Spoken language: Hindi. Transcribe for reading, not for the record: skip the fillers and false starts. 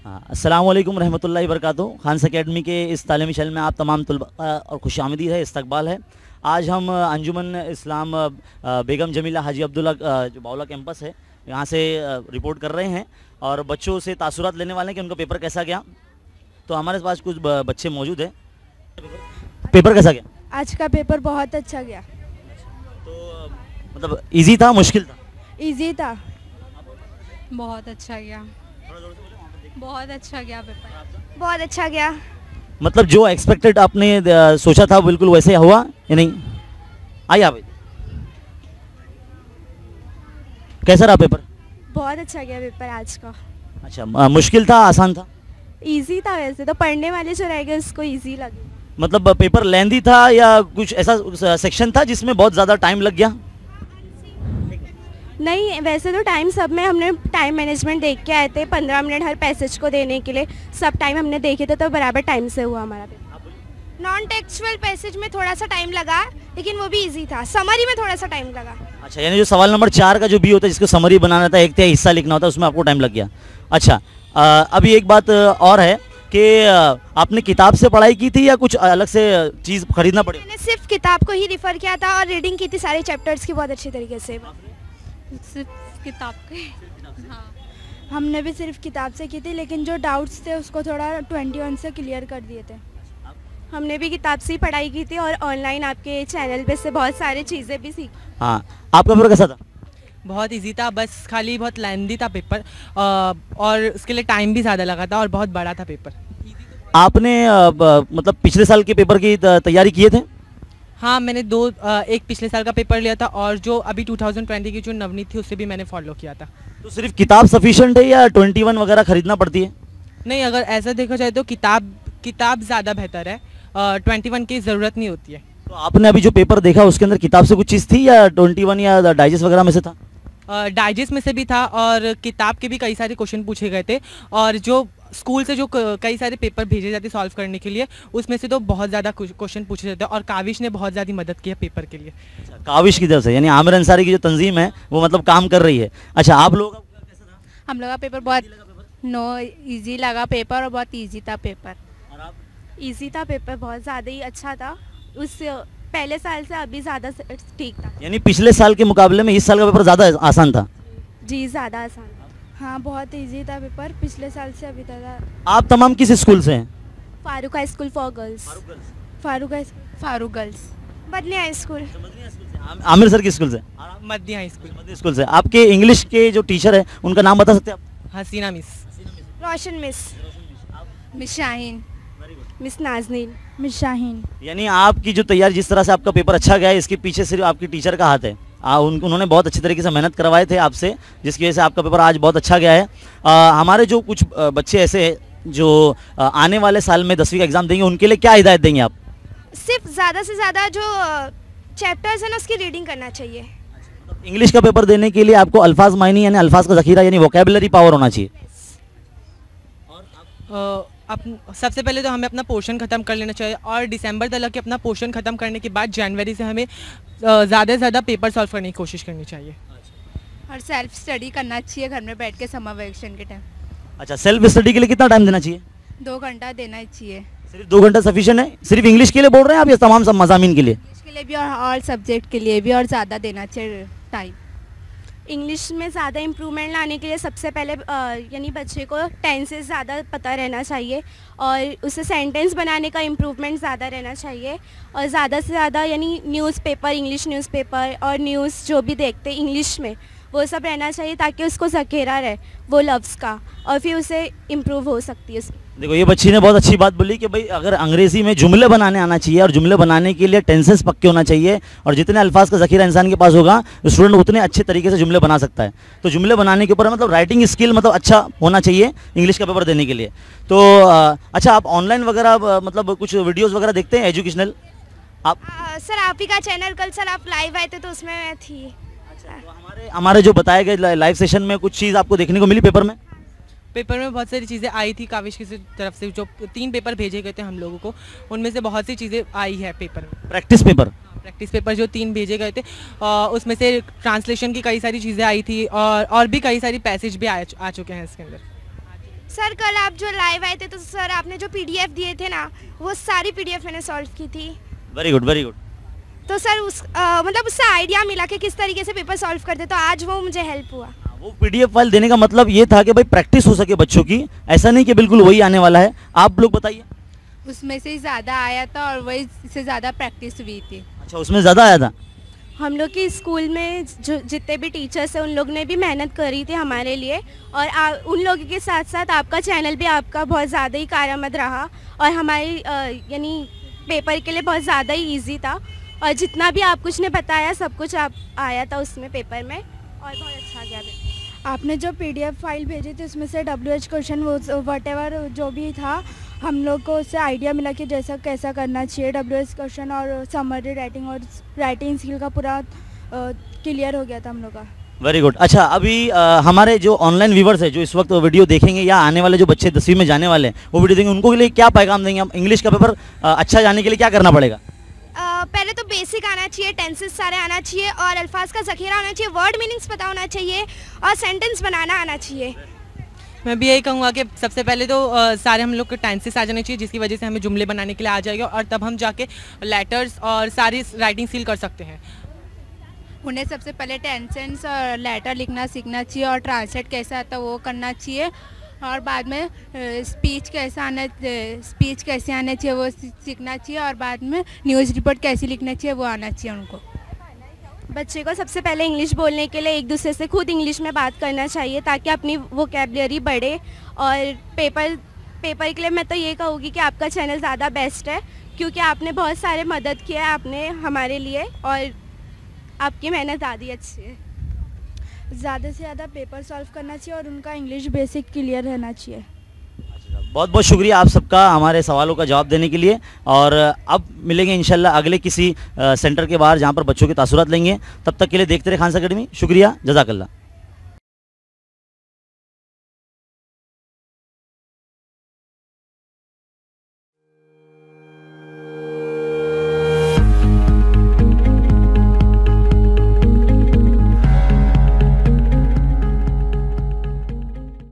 हाँ, अस्सलाम वालेकुम रहमतुल्लाहि वबरकातुहू। खान्स एकेडमी के इस तालीमी चैनल में आप तमाम तुलबा और खुशामदीद है, इस्तकबाल है। आज हम अंजुमन इस्लाम बेगम जमीला हाजी अब्दुल्ला जो बावला कैंपस है यहाँ से रिपोर्ट कर रहे हैं और बच्चों से तासुरात लेने वाले हैं कि उनका पेपर कैसा गया। तो हमारे पास कुछ बच्चे मौजूद हैं। पेपर कैसा गया? आज का पेपर बहुत अच्छा गया। तो मतलब इजी था, मुश्किल था? इजी था। बहुत अच्छा गया, बहुत अच्छा गया पेपर, बहुत अच्छा गया। मतलब जो एक्सपेक्टेड आपने सोचा था बिल्कुल वैसे हुआ या नहीं? आइए आप। कैसा रहा पेपर? बहुत अच्छा गया पेपर आज का। अच्छा, मुश्किल था, आसान था? इजी था, वैसे तो पढ़ने वाले जो रहेंगे उसको इजी लगे। मतलब पेपर लेंदी था या कुछ ऐसा सेक्शन था जिसमें बहुत ज़्यादा टाइम लग गया? नहीं, वैसे तो टाइम सब में हमने टाइम मैनेजमेंट देख के आए थे। 15 मिनट हर पैसेज को देने के लिए सब टाइम हमने देखे थे, तो बराबर टाइम से हुआ हमारा पेपर। नॉन टेक्सचुअल पैसेज में थोड़ा सा टाइम लगा, लेकिन वो भी इजी था। समरी में थोड़ा सा टाइम लगा। अच्छा, यानी जो सवाल नंबर 4 का जो बी होता है जिसको समरी बनाना था, एक हिस्सा लिखना होता है, उसमें आपको टाइम लग गया। अच्छा, अभी एक बात और है कि आपने किताब से पढ़ाई की थी या कुछ अलग से चीज़ खरीदना पड़ी? मैंने सिर्फ किताब को ही रिफ़र किया था और रीडिंग की थी सारे चैप्टर्स की बहुत अच्छी तरीके से। सिर्फ किताब के। हाँ, हमने भी सिर्फ किताब से की थी, लेकिन जो डाउट्स थे उसको थोड़ा 21 से क्लियर कर दिए थे। हमने भी किताब से ही पढ़ाई की थी और ऑनलाइन आपके चैनल पे से बहुत सारी चीज़ें भी सीखी। हाँ, आपका पेपर कैसा था? बहुत इजी था, बस खाली बहुत लेंथी था पेपर और उसके लिए टाइम भी ज़्यादा लगा था और बहुत बड़ा था पेपर। आपने मतलब पिछले साल के पेपर की तैयारी किए थे? हाँ, मैंने एक पिछले साल का पेपर लिया था और जो अभी 2020 की जो नवनीत थी उससे भी मैंने फॉलो किया था। तो सिर्फ किताब सफिशिएंट है या 21 वगैरह खरीदना पड़ती है? नहीं, अगर ऐसा देखा जाए तो किताब ज़्यादा बेहतर है, 21 की ज़रूरत नहीं होती है। तो आपने अभी जो पेपर देखा उसके अंदर किताब से कुछ चीज़ थी या 21 या डाइजेस्ट वगैरह में से था? डाइजेस्ट में से भी था और किताब के भी कई सारे क्वेश्चन पूछे गए थे और जो स्कूल से जो कई सारे पेपर भेजे जाते सॉल्व करने के लिए उसमें से तो बहुत ज़्यादा क्वेश्चन पूछे जाते हैं और काविश ने बहुत ज़्यादा मदद की है पेपर के लिए। अच्छा, काविश की तरफ से, यानी आमिर अंसारी की जो तंजीम है वो मतलब काम कर रही है। अच्छा, आप लोगों का कैसा था? हम लोग का पेपर बहुत इजी लगा पेपर और बहुत इजी था पेपर। और आप? इजी था पेपर, बहुत ज़्यादा ही अच्छा था। उस पहले साल से अभी ज़्यादा ठीक था। यानी पिछले साल के मुकाबले में इस साल का पेपर ज़्यादा आसान था? जी, ज़्यादा आसान था। हाँ, बहुत इजी था पेपर, पिछले साल से अभी तक। आप तमाम किस स्कूल से हैं? Farooq high school for girls. Farooq girls. Madani high school. Aamir sir के स्कूल से? Madhya high school. Madhya school से। आपके इंग्लिश के जो टीचर है उनका नाम बता सकते हैं आप? Hasina miss. Roshan miss. Miss Shaheen. Miss Nazneen. Miss Shaheen. यानी आपकी जो तैयारी, जिस तरह से आपका पेपर अच्छा गया है, इसके पीछे सिर्फ आपकी टीचर का हाथ है। उन्होंने बहुत अच्छी तरीके से मेहनत करवाए थे आपसे, जिसकी वजह से आपका पेपर आज बहुत अच्छा गया है। हमारे जो कुछ बच्चे ऐसे हैं जो आने वाले साल में 10वीं का एग्ज़ाम देंगे, उनके लिए क्या हिदायत देंगे आप? सिर्फ ज़्यादा से ज़्यादा जो चैप्टर्स हैं ना उसकी रीडिंग करना चाहिए। इंग्लिश का पेपर देने के लिए आपको अल्फाज मायनी यानी अल्फाज का ज़खीरा यानी वोकेबलरी पावर होना चाहिए। सबसे पहले तो हमें अपना पोर्शन ख़त्म कर लेना चाहिए और दिसंबर तक के अपना पोर्शन ख़त्म करने के बाद जनवरी से हमें ज़्यादा से ज़्यादा पेपर सॉल्व करने की कोशिश करनी चाहिए। और सेल्फ स्टडी करना चाहिए घर में बैठ के समर वेकेशन के टाइम। अच्छा, सेल्फ स्टडी के लिए कितना टाइम देना चाहिए? 2 घंटा देना ही चाहिए। सिर्फ 2 घंटा सफिशिएंट है? सिर्फ इंग्लिश के लिए बोल रहे हैं आप या तमाम सब मज़ामीन के लिए? इंग्लिश के लिए भी और सब्जेक्ट के लिए भी और ज़्यादा देना चाहिए टाइम। इंग्लिश में ज़्यादा इम्प्रूवमेंट लाने के लिए सबसे पहले यानी बच्चे को टेंसेस ज़्यादा पता रहना चाहिए और उसे सेंटेंस बनाने का इम्प्रूवमेंट ज़्यादा रहना चाहिए और ज़्यादा से ज़्यादा यानी न्यूज़पेपर, इंग्लिश न्यूज़पेपर और न्यूज़ जो भी देखते इंग्लिश में वो सब रहना चाहिए ताकि उसको ज़ख़ीरा रहे वो लफ्ज़ का और फिर उसे इम्प्रूव हो सकती है। देखो, ये बच्ची ने बहुत अच्छी बात बोली कि भाई अगर अंग्रेज़ी में जुमले बनाने आना चाहिए और जुमले बनाने के लिए टेंसेस पक्के होना चाहिए और जितने अल्फाज का ज़ख़ीरा इंसान के पास होगा स्टूडेंट उतने अच्छे तरीके से जुमले बना सकता है। तो जुमले बनाने के ऊपर मतलब राइटिंग स्किल मतलब अच्छा होना चाहिए इंग्लिश का पेपर देने के लिए। तो अच्छा, आप ऑनलाइन वगैरह मतलब कुछ वीडियोज़ वगैरह देखते हैं एजुकेशनल? आप सर, आप ही का चैनल कल सर आप लाइव आए थे तो उसमें मैं थी। तो हमारे जो बताए गए लाइव सेशन में कुछ चीज़ आपको देखने को मिली पेपर में? पेपर में बहुत सारी चीज़ें आई थी काविश की तरफ से, जो 3 पेपर भेजे गए थे हम लोगों को, उनमें से बहुत सी चीज़ें आई है पेपर में। प्रैक्टिस पेपर जो 3 भेजे गए थे उसमें से ट्रांसलेशन की कई सारी चीज़ें आई थी और भी कई सारी पैसेज भी आ चुके हैं इसके अंदर। सर कल आप जो लाइव आए थे तो सर आपने जो पीडीएफ दिए थे ना, वो सारी पीडीएफ मैंने सॉल्व की थी। Very good very good. तो सर मतलब उससे आइडिया मिला कि किस तरीके से पेपर सॉल्व करते, तो आज वो मुझे हेल्प हुआ। वो पीडीएफ फाइल देने का मतलब ये था कि भाई प्रैक्टिस हो सके बच्चों की, ऐसा नहीं कि बिल्कुल वही आने वाला है। आप लोग बताइए। उसमें से ज़्यादा आया था और वही से ज़्यादा प्रैक्टिस हुई थी। अच्छा, उसमें ज़्यादा आया था। हम लोग की स्कूल में जो जितने भी टीचर्स हैं उन लोग ने भी मेहनत करी थी हमारे लिए, और उन लोगों के साथ साथ आपका चैनल भी आपका बहुत ज़्यादा ही कारआमद रहा, और हमारी यानी पेपर के लिए बहुत ज़्यादा ही इजी था, और जितना भी आप कुछ ने बताया सब कुछ आप आया था उसमें पेपर में, और बहुत अच्छा गया। आपने जो पीडीएफ फाइल भेजी थी उसमें से WH क्वेश्चन वटेवर जो भी था, हम लोग को उससे आइडिया मिला कि जैसा कैसा करना चाहिए। WH क्वेश्चन और समरी राइटिंग और राइटिंग स्किल का पूरा क्लियर हो गया था हम लोग का। Very good. अच्छा, अभी हमारे जो ऑनलाइन व्यूवर्स है जो इस वक्त वीडियो देखेंगे या आने वाले जो बच्चे 10वीं में जाने वाले हैं वो वीडियो देखेंगे, उनको के लिए क्या पैगाम देंगे? हम इंग्लिश का पेपर अच्छा जाने के लिए क्या करना पड़ेगा? पहले तो बेसिक आना चाहिए, टेंसेस सारे आना चाहिए, और अल्फाज का ज़ख़ीरा आना चाहिए, वर्ड मीनिंग्स पता होना चाहिए, और सेंटेंस बनाना आना चाहिए। मैं भी यही कहूँगा कि सबसे पहले तो सारे हम लोग को टेंसेस आ जाने चाहिए, जिसकी वजह से हमें जुमले बनाने के लिए आ जाएगा, और तब हम जाके लेटर्स और सारी राइटिंग स्किल कर सकते हैं। उन्हें सबसे पहले टेंसेस और लेटर लिखना सीखना चाहिए, और ट्रांसलेट कैसा आता है वो करना चाहिए, और बाद में स्पीच कैसे आना चाहिए वो सीखना चाहिए, और बाद में न्यूज़ रिपोर्ट कैसे लिखना चाहिए वो आना चाहिए उनको। बच्चे को सबसे पहले इंग्लिश बोलने के लिए एक दूसरे से खुद इंग्लिश में बात करना चाहिए, ताकि अपनी वोकैबुलरी बढ़े। और पेपर के लिए मैं तो ये कहूँगी कि आपका चैनल ज़्यादा बेस्ट है, क्योंकि आपने बहुत सारे मदद किया है आपने हमारे लिए, और आपकी मेहनत ज़्यादा अच्छी है। ज़्यादा से ज़्यादा पेपर सॉल्व करना चाहिए और उनका इंग्लिश बेसिक क्लियर रहना चाहिए। बहुत बहुत शुक्रिया आप सबका हमारे सवालों का जवाब देने के लिए, और अब मिलेंगे इंशाल्लाह अगले किसी सेंटर के बाहर जहां पर बच्चों के तासुरात लेंगे। तब तक के लिए देखते रहे खान अकेडमी। शुक्रिया, जज़ाकल्लाह।